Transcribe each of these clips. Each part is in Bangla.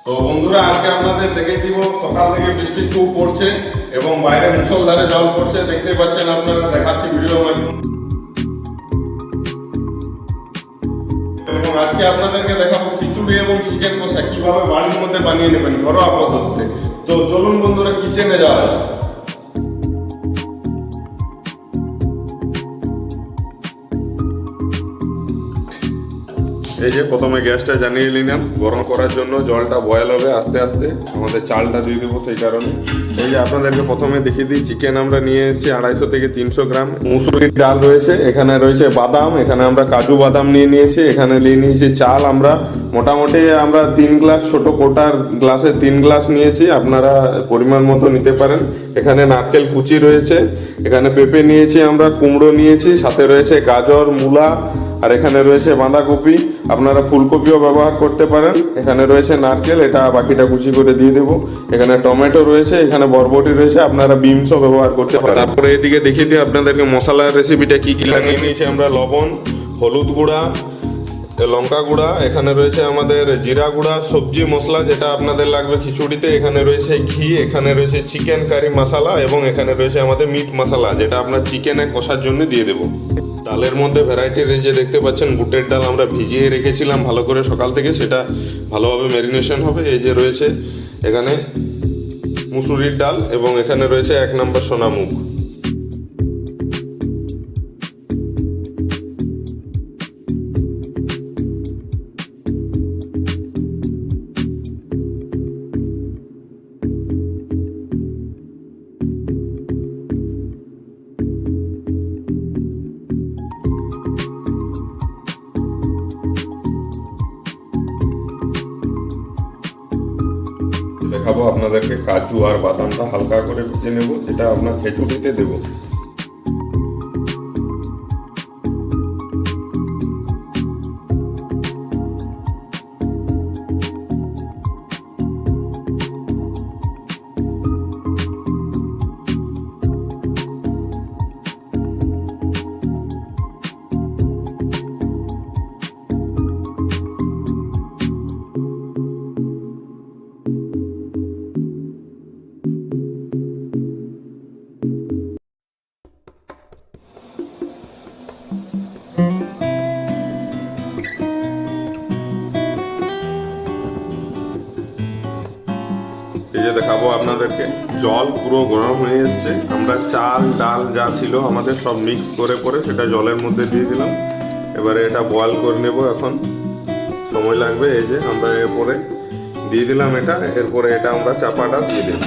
তো বন্ধুরা আজকে আপনাদের দেখে দিব সকাল থেকে বৃষ্টি খুব পড়ছে এবং বাইরে মুষলধারে জল পড়ছে, দেখতে পাচ্ছেন আপনারা, দেখাচ্ছি ভিডিও মাধ্যমে। এবং আজকে আপনাদেরকে দেখাবো খিচুড়ি এবং চিকেন কষা কিভাবে বাড়ির মধ্যে বানিয়ে নেবেন ঘরোয়া পদ্ধতিতে। তো চলুন বন্ধুরা কিচেনে যাওয়া যাক। এই যে প্রথমে গ্যাসটা জ্বালিয়ে নিলাম গরম করার জন্য, জলটা বয়েল হবে আস্তে আস্তে, আমাদের চালটা দিয়ে দেবো সেই কারণে। এই যে আপনাদেরকে প্রথমে দেখিয়ে দিই, চিকেন আমরা নিয়ে এসেছি 250 থেকে 300 গ্রাম, মুসুরির ডাল রয়েছে, এখানে রয়েছে বাদাম, এখানে আমরা কাজু বাদাম নিয়ে নিয়েছি, এখানে নিয়ে নিয়েছি চাল আমরা মোটামুটি 3 গ্লাস, ছোট কোটার গ্লাসে 3 গ্লাস নিয়েছি, আপনারা পরিমাণ মতো নিতে পারেন। এখানে নারকেল কুচি রয়েছে, এখানে পেঁপে নিয়েছি আমরা, কুমড়ো নিয়েছি, সাথে রয়েছে গাজর, মূলা, আর এখানে রয়েছে বাঁধাকপি, আপনারা ফুলকপিও ব্যবহার করতে পারেন। এখানে রয়েছে নারকেল, এটা বাকিটা কুচি করে দিয়ে দেবো। এখানে টমেটো রয়েছে, এখানে বরবটি রয়েছে, আপনারা বিনসও ব্যবহার করতে পারেন। তারপরে এদিকে দেখিয়ে দিই আপনাদেরকে মশলার রেসিপিটা কি কি লাগিয়ে নিয়েছি আমরা। লবণ, হলুদ গুঁড়া, লঙ্কা গুঁড়া, এখানে রয়েছে আমাদের জিরা গুঁড়া, সবজি মশলা যেটা আপনাদের লাগবে খিচুড়িতে, এখানে রয়েছে ঘি, এখানে রয়েছে চিকেন কারি মশলা এবং এখানে রয়েছে আমাদের মিট মশলা যেটা আপনার চিকেনে কষার জন্য দিয়ে দেবো। ডালের মধ্যে ভ্যারাইটির এই যে দেখতে পাচ্ছেন, বুটের ডাল আমরা ভিজিয়ে রেখেছিলাম ভালো করে সকাল থেকে, সেটা ভালোভাবে ম্যারিনেশন হবে। এই যে রয়েছে এখানে মুসুরির ডাল এবং এখানে রয়েছে 1 নম্বর সোনামুগ। দেখাবো আপনাদেরকে কাজু আর বাদামটা হালকা করে ভেজে নেব, যেটা আপনার খিচুড়িতে দেবো। এই যে দেখাবো আপনাদেরকে, জল পুরো গরম হয়ে এসছে, আমরা চাল ডাল যা ছিল আমাদের সব মিক্স করে পরে সেটা জলের মধ্যে দিয়ে দিলাম। এবারে এটা বয়েল করে নেব, এখন সময় লাগবে। এই যে আমরা এরপরে দিয়ে দিলাম এটা, এরপরে এটা আমরা চাপাটা দিয়ে দেব।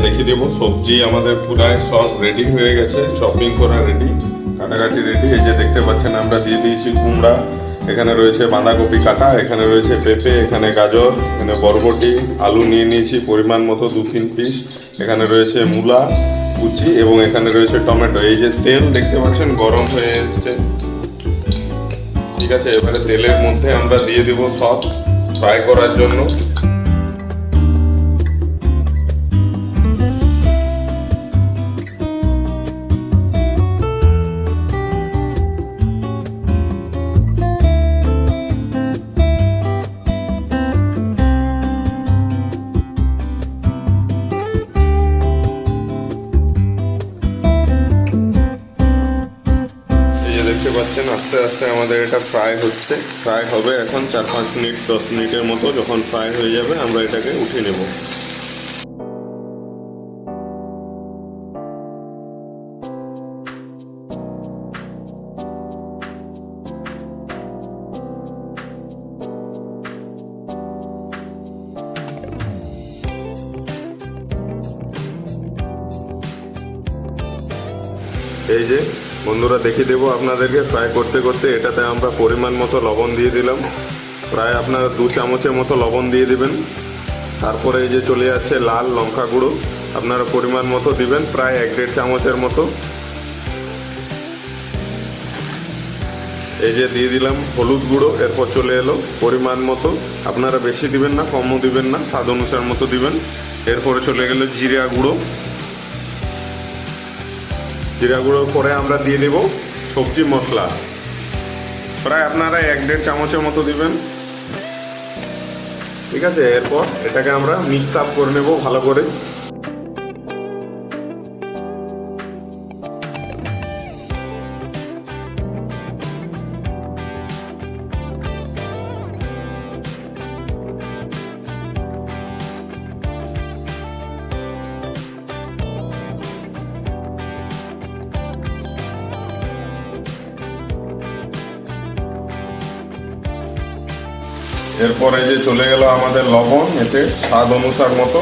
দেখিয়ে দেবো সবজি আমাদের পুরাই সব রেডি হয়ে গেছে, চপিং করা রেডি, কাটাকাটি রেডি। এই যে দেখতে পাচ্ছেন আমরা দিয়ে দিয়েছি কুমড়া, এখানে রয়েছে বাঁধাকপি কাটা, এখানে রয়েছে পেঁপে, এখানে গাজর, এখানে বরবটি, আলু নিয়ে নিয়েছি পরিমাণ মতো 2-3 পিস, এখানে রয়েছে মূলা কুচি এবং এখানে রয়েছে টমেটো। এই যে তেল দেখতে পাচ্ছেন গরম হয়ে এসছে, ঠিক আছে। এবারে তেলের মধ্যে আমরা দিয়ে দেব সব ফ্রাই করার জন্য। দেখতে পাচ্ছেন আস্তে আস্তে আমাদের এটা ফ্রাই হচ্ছে, ফ্রাই হবে এখন 4-5 মিনিট 10 মিনিটের মতো। যখন ফ্রাই হয়ে যাবে আমরা এটাকে উঠিয়ে নেব। এই যে বন্ধুরা দেখিয়ে দেবো আপনাদেরকে, ফ্রাই করতে করতে এটাতে আমরা পরিমাণ মতো লবণ দিয়ে দিলাম, প্রায় আপনারা 2 চামচের মতো লবণ দিয়ে দিবেন। তারপরে এই যে চলে যাচ্ছে লাল লঙ্কা গুঁড়ো, আপনারা পরিমাণ মতো দিবেন, প্রায় 1-1.5 চামচের মতো। এই যে দিয়ে দিলাম হলুদ গুঁড়ো, এরপর চলে এলো পরিমাণ মতো, আপনারা বেশি দিবেন না কমও দিবেন না, স্বাদ অনুসার মতো দিবেন। এরপরে চলে গেল জিরা গুঁড়ো, জিরা গুঁড়োর পরে আমরা দিয়ে দেব সবজি মশলা, প্রায় আপনারা 1-1.5 চামচের মতো দিবেন, ঠিক আছে। এরপর এটাকে আমরা মিক্স আপ করে নেব ভালো করে। এরপরে যে চলে গেল আমাদের লবণ, এতে স্বাদ অনুসার মতো।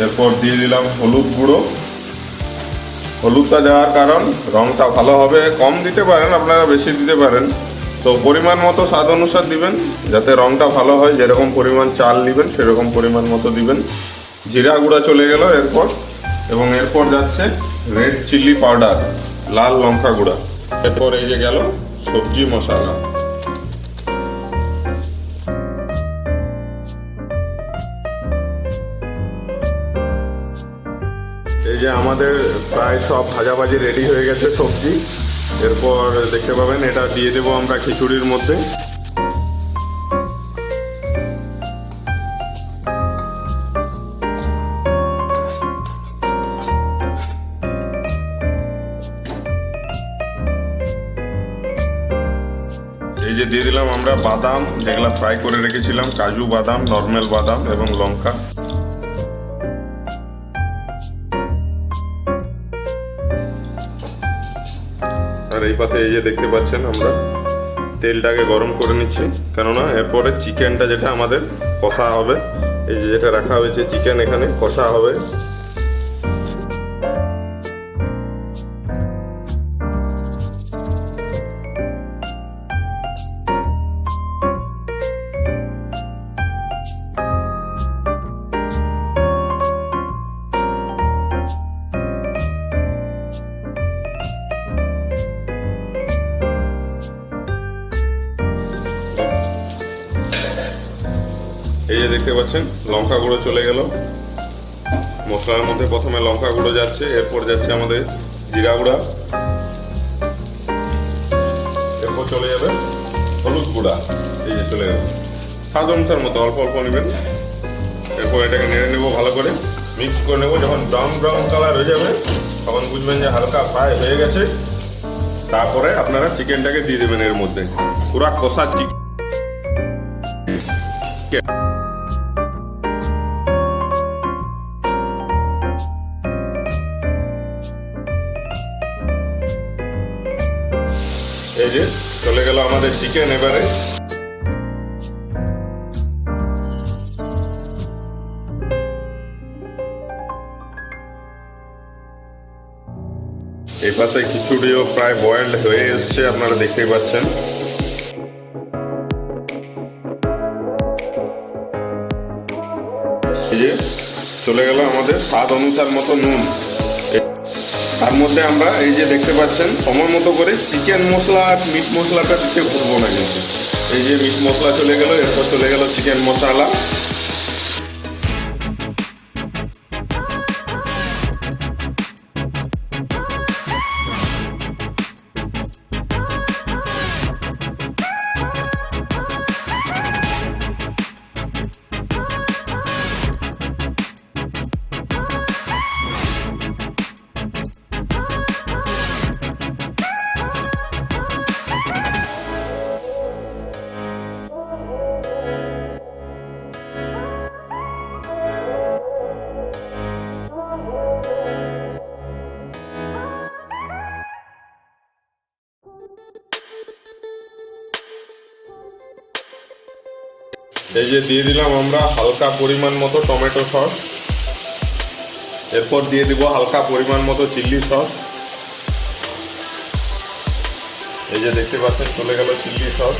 এরপর দিয়ে দিলাম হলুদ গুঁড়ো, হলুদটা দেওয়ার কারণ রংটা ভালো হবে, কম দিতে পারেন আপনারা বেশি দিতে পারেন, তো পরিমাণ মতো স্বাদ অনুসার দিবেন যাতে রংটা ভালো হয়, যেরকম পরিমাণ চাল নেবেন সেরকম পরিমাণ মতো দিবেন। জিরা গুঁড়া চলে গেল এরপর, এবং এরপর যাচ্ছে রেড চিলি পাউডার, লাল লঙ্কা গুঁড়া। এরপর এই যে গেল সবজি মশলা। এই যে আমাদের প্রায় সব ভাজাভাজি রেডি হয়ে গেছে সবজি। এরপর দেখতে পাবেন এটা দিয়ে দেবো আমরা খিচুড়ির মধ্যে। এই যে দিয়ে দিলাম আমরা বাদাম, যেগুলা ফ্রাই করে রেখেছিলাম, কাজু বাদাম, নর্মাল বাদাম এবং লঙ্কা। আর এই পাশে এই যে দেখতে পাচ্ছেন আমরা তেলটাকে গরম করে নিচ্ছি, কেননা এরপরে চিকেনটা যেটা আমাদের কষা হবে, এই যে যেটা রাখা হয়েছে চিকেন এখানে কষা হবে। এই যে দেখতে পাচ্ছেন লঙ্কা গুঁড়ো চলে গেল মশলার মধ্যে, প্রথমে লঙ্কা গুঁড়ো যাচ্ছে, এরপর যাচ্ছে আমাদের জিরা গুঁড়া, এরপর চলে যাবে হলুদ গুঁড়া, এই যে চলে গেল স্বাদ অনুসার মতো অল্প অল্প নেবেন। এরপর এটাকে নেড়ে নেবো ভালো করে, মিক্স করে নেবো। যখন ব্রাউন ব্রাউন কালার হয়ে যাবে তখন বুঝবেন যে হালকা ফ্রাই হয়ে গেছে। তারপরে আপনারা চিকেনটাকে দিয়ে দেবেন এর মধ্যে, পুরা কষা চিকেন। এই যে চলে গেল আমাদের চিকেন। এবারে এই পাশে খিচুড়িও প্রায় বয়েলড হয়ে এসছে, আপনারা দেখতেই পাচ্ছেন। এই যে চলে গেল আমাদের স্বাদ অনুসার মতো নুন। তার মধ্যে আমরা এই যে দেখতে পাচ্ছেন সময় মতো করে চিকেন মশলা আর মিট মশলাটা দিতে ভুলবো না কিন্তু। এই যে মিট মশলা চলে গেল, এরপর চলে গেল চিকেন মশলা। এই যে দিয়ে দিলাম আমরা হালকা পরিমাণ মতো টমেটো সস, এরপর দিয়ে দিব হালকা পরিমাণ মতো চিলি সস। এই যে দেখতে পাচ্ছেন চলে গেল চিলি সস।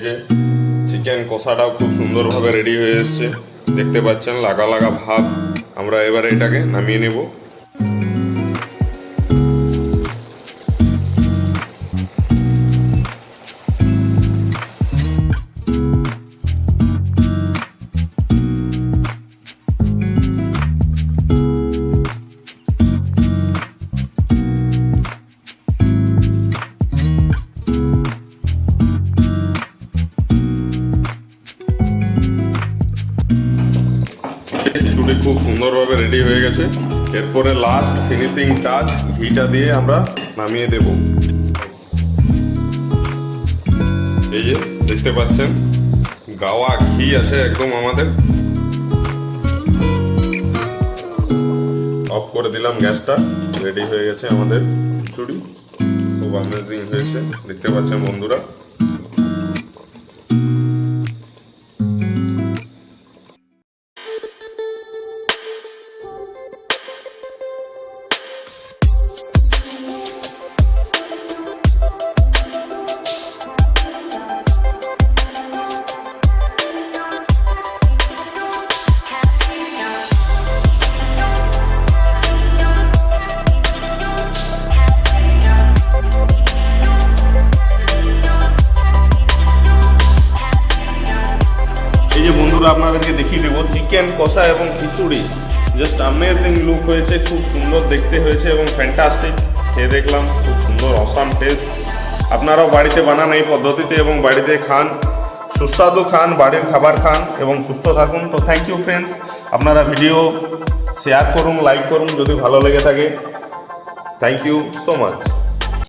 যে চিকেন কষাটাও খুব সুন্দরভাবে রেডি হয়ে এসছে, দেখতে পাচ্ছেন লাগা লাগা ভাব। আমরা এবারে এটাকে নামিয়ে নেব। খিচুড়ি খুব সুন্দরভাবে রেডি হয়ে গেছে। এরপরে লাস্ট ফিনিশিং টাচ ঘিটা দিয়ে আমরা নামিয়ে দেব। এই যে দেখতে পাচ্ছেন গাওয়া ঘি আছে একদম আমাদের। অফ করে দিলাম গ্যাসটা, রেডি হয়ে গেছে আমাদের খিচুড়ি। খুব অ্যামেজিং হয়েছে, দেখতে পাচ্ছেন বন্ধুরা। বন্ধুরা আপনাদেরকে দেখিয়ে দেবো চিকেন কষা এবং খিচুড়ি। জাস্ট অ্যামেজিং লুক হয়েছে, খুব সুন্দর দেখতে হয়েছে এবং ফ্যান্টাস্টিক। খেয়ে দেখলাম খুব সুন্দর অসাম টেস্ট। আপনারাও বাড়িতে বানান এই পদ্ধতিতে এবং বাড়িতে খান, সুস্বাদু খান, বাড়ির খাবার খান এবং সুস্থ থাকুন। তো থ্যাংক ইউ ফ্রেন্ডস, আপনারা ভিডিও শেয়ার করুন, লাইক করুন যদি ভালো লেগে থাকে। Thank you so much.